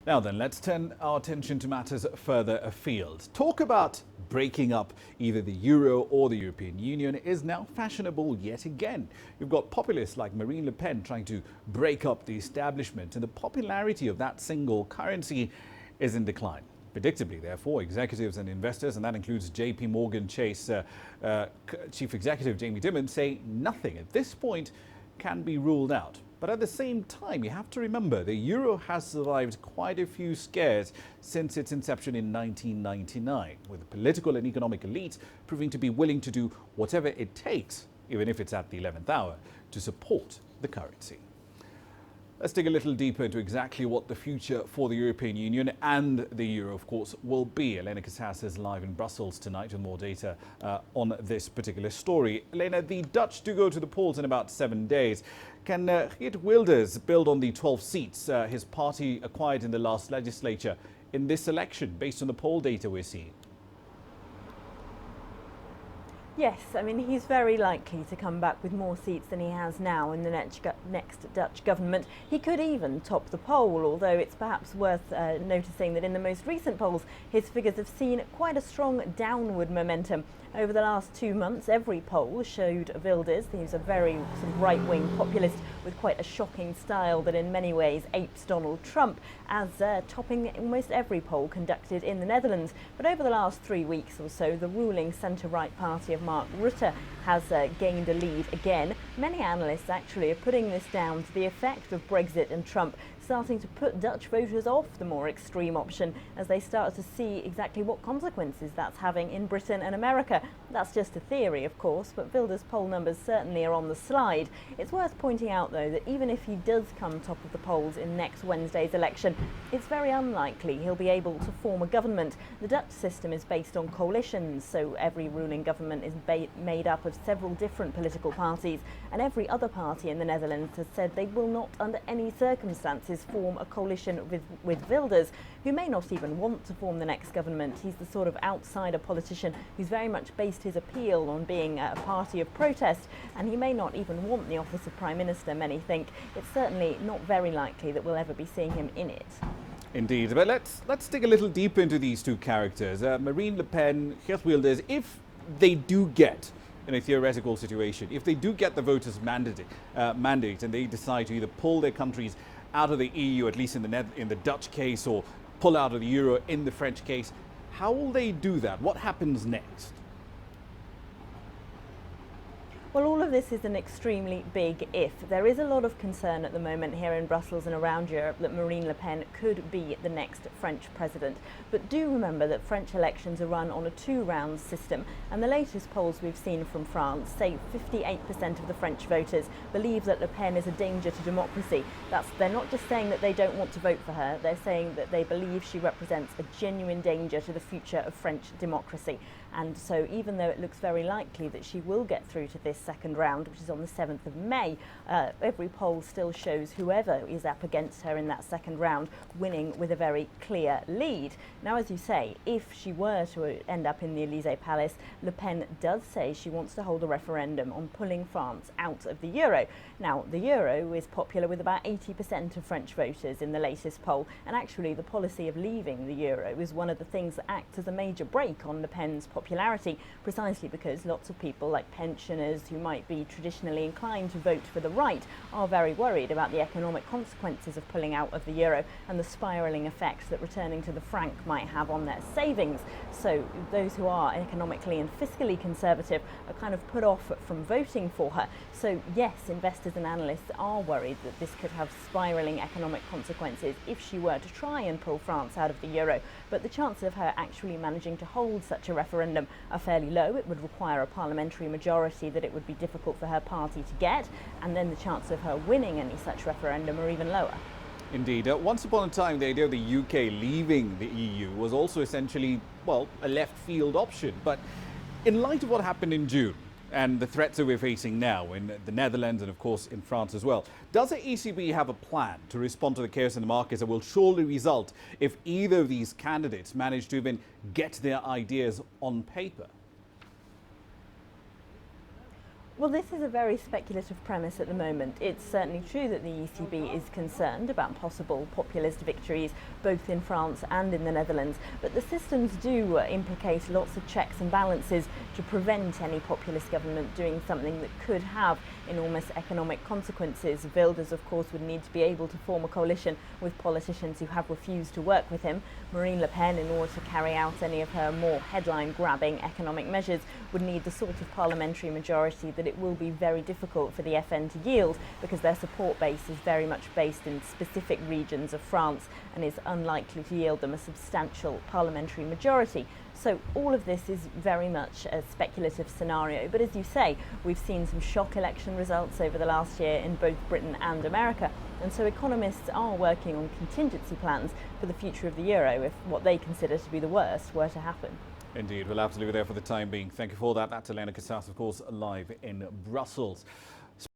Now then, let's turn our attention to matters further afield. Talk about breaking up either the euro or the European Union is now fashionable yet again. You've got populists like Marine Le Pen trying to break up the establishment, and the popularity of that single currency is in decline. Predictably, therefore, executives and investors, and that includes JPMorgan Chase Chief Executive Jamie Dimon, say nothing at this point can be ruled out. But at the same time, you have to remember the euro has survived quite a few scares since its inception in 1999, with the political and economic elite proving to be willing to do whatever it takes, even if it's at the 11th hour, to support the currency. Let's dig a little deeper into exactly what the future for the European Union and the euro, of course, will be. Elena Casas is live in Brussels tonight with more data on this particular story. Elena, the Dutch do go to the polls in about 7 days. Can Geert Wilders build on the 12 seats his party acquired in the last legislature in this election, based on the poll data we're seeing? Yes, I mean, he's very likely to come back with more seats than he has now in the next Dutch government. He could even top the poll, although it's perhaps worth noticing that in the most recent polls, his figures have seen quite a strong downward momentum. Over the last 2 months, every poll showed Wilders, he's a very sort of right-wing populist with quite a shocking style that in many ways apes Donald Trump, as topping almost every poll conducted in the Netherlands. But over the last 3 weeks or so, the ruling centre-right party of Mark Rutte has gained a lead again. Many analysts actually are putting this down to the effect of Brexit and Trump starting to put Dutch voters off the more extreme option as they start to see exactly what consequences that's having in Britain and America. That's just a theory, of course, but Wilders' poll numbers certainly are on the slide. It's worth pointing out, though, that even if he does come top of the polls in next Wednesday's election, it's very unlikely he'll be able to form a government. The Dutch system is based on coalitions, so every ruling government is made up of several different political parties, and every other party in the Netherlands has said they will not, under any circumstances, form a coalition with Wilders, who may not even want to form the next government. He's the sort of outsider politician who's very much based his appeal on being a party of protest, and he may not even want the office of Prime Minister, many think. It's certainly not very likely that we'll ever be seeing him in it. Indeed, but let's dig a little deeper into these two characters. Marine Le Pen, Geert Wilders, if they do get, in a theoretical situation, if they do get the voters' mandate and they decide to either pull their countries out of the EU, at least in the Dutch case, or pull out of the euro in the French case, how will they do that? What happens next? Well, all of this is an extremely big if. There is a lot of concern at the moment here in Brussels and around Europe that Marine Le Pen could be the next French president. But do remember that French elections are run on a 2-round system, and the latest polls we've seen from France say 58% of the French voters believe that Le Pen is a danger to democracy. They're not just saying that they don't want to vote for her, they're saying that they believe she represents a genuine danger to the future of French democracy. And so even though it looks very likely that she will get through to this second round, which is on the 7th of May, every poll still shows whoever is up against her in that second round winning with a very clear lead. Now, as you say, if she were to end up in the Elysee Palace, Le Pen does say she wants to hold a referendum on pulling France out of the euro. Now, the euro is popular with about 80% of French voters in the latest poll, and actually the policy of leaving the euro is one of the things that acts as a major brake on Le Pen's popularity, precisely because lots of people like pensioners who might be traditionally inclined to vote for the right are very worried about the economic consequences of pulling out of the euro and the spiralling effects that returning to the franc might have on their savings. So those who are economically and fiscally conservative are kind of put off from voting for her. So yes, investors and analysts are worried that this could have spiralling economic consequences if she were to try and pull France out of the euro. But the chances of her actually managing to hold such a referendum are fairly low. It would require a parliamentary majority that it would be difficult for her party to get, and then the chance of her winning any such referendum are even lower. Indeed. Once upon a time, the idea of the UK leaving the EU was also essentially, well, a left field option. But in light of what happened in June and the threats that we're facing now in the Netherlands and, of course, in France as well, does the ECB have a plan to respond to the chaos in the markets that will surely result if either of these candidates manage to even get their ideas on paper? Well, this is a very speculative premise at the moment. It's certainly true that the ECB is concerned about possible populist victories both in France and in the Netherlands, but the systems do implicate lots of checks and balances to prevent any populist government doing something that could have enormous economic consequences. Wilders, of course, would need to be able to form a coalition with politicians who have refused to work with him. Marine Le Pen, in order to carry out any of her more headline-grabbing economic measures, would need the sort of parliamentary majority that it will be very difficult for the FN to yield, because their support base is very much based in specific regions of France and is unlikely to yield them a substantial parliamentary majority. So all of this is very much a speculative scenario. But as you say, we've seen some shock election results over the last year in both Britain and America. And so economists are working on contingency plans for the future of the euro if what they consider to be the worst were to happen. Indeed, we'll have to leave it there for the time being. Thank you for that. That's Elena Casas, of course, live in Brussels.